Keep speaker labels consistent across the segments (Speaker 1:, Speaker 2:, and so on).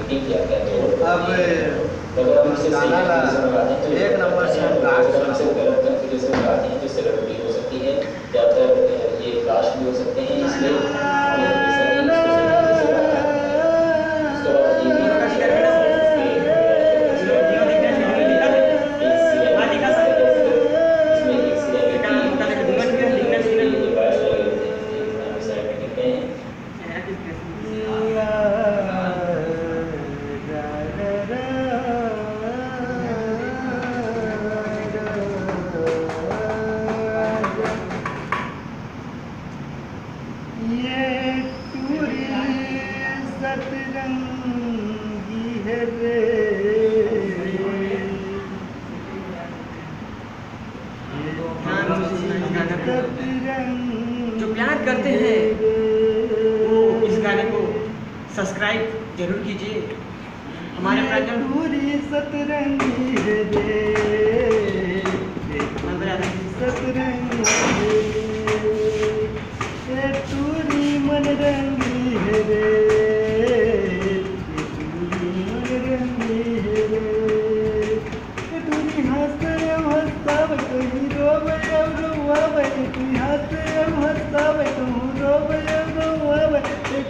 Speaker 1: अब गाना ला एक नंबर से हम गा
Speaker 2: जो सेलिब्रिटी हो सकती है या फिर ये कास्ट भी हो सकते हैं, इसलिए
Speaker 1: सतरंगी है रे,
Speaker 3: जो प्यार करते हैं वो इस गाने को सब्सक्राइब जरूर कीजिए हमारे चैनल।
Speaker 1: पूरी सतरंगी है रे, सतरंगी है पूरी मन रंगी है रे,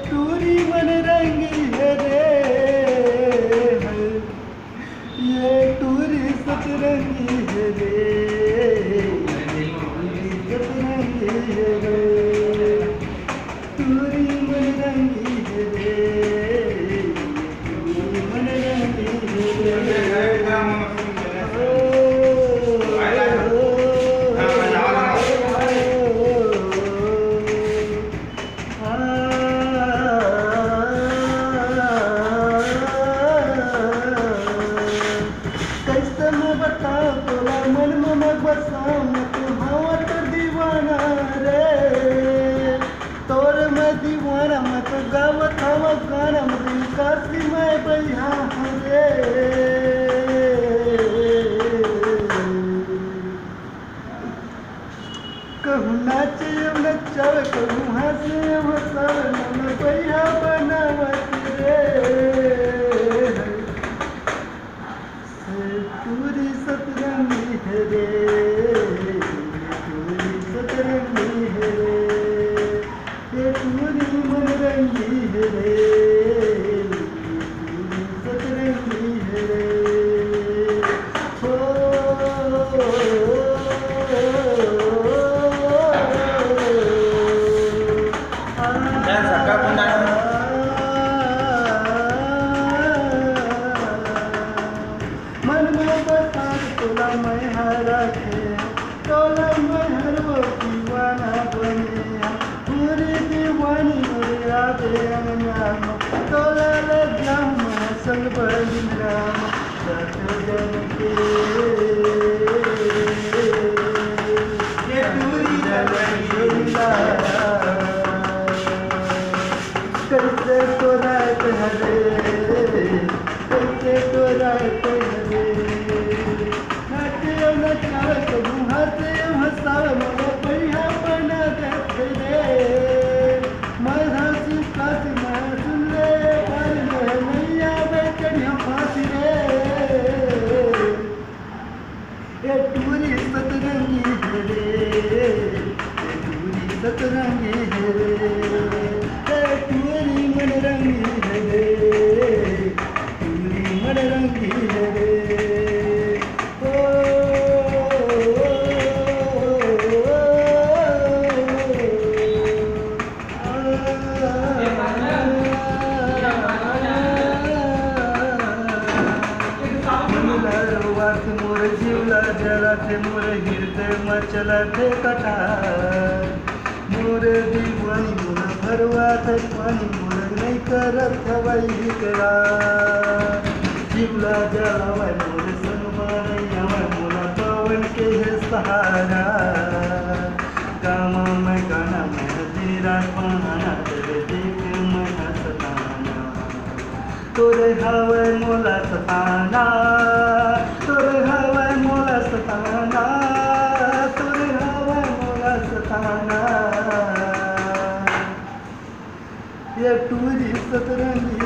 Speaker 1: टूरी मन रंगी है रे, ये टूरी सतरंगी है रे, सतरंगी है रे, टूरी मन रंगी है रे, टूरी मन रंगी है रे। दीवाना मत गावत हवा गाना दिल काशी मैं बैहा रे, कहूँ नाचे नचावे कहूँ हंसे हंसावे मन बैहा बनावत रे, पूरी सतरंगी है रे, पूरी सतरंगी है रे, पूरी मन रंगी है रे, पूरी सतरंगी है रे, मन में बसा तोला मैं हरा थे, तोला मैं हर वो दीवाना बने, पूरी दीवानी मेरे आधे अंगनाम, तोला लग जाऊँ मैं संग बलिराम, सत जन के ये पूरी रंगी कैसे तो रात हरे, कैसे तो रात हरे, नाचे नचावे कहूँ हंसे हंसावे मन बढ़िया बना देते रे, मैं हंसी काशी मैं सुन ले पर नहीं आवे चढ़िया फांसी रे, ये टूरी सतरंगी है रे, ये टूरी सतरंगी है रे, ये टूरी मन रंगी है रे, टूरी मन रंगी है रे, मोर जीवला जला थे मोर हृदय मचला थे कटार, मोर दीवानी मोर भरवा थे पानी मोर नहीं करत हवाई करार, जीवला जलावा मोर सनमानैया मोला पवन के है सहारा, गामा में गाना मैं दिन रात बहाना तेरे देख मैं हंसताना, तोरे हवे मोला सताना, तोरे हवे मोला सताना, तोरे हवे मोला सताना, ये टूरी सतरंगी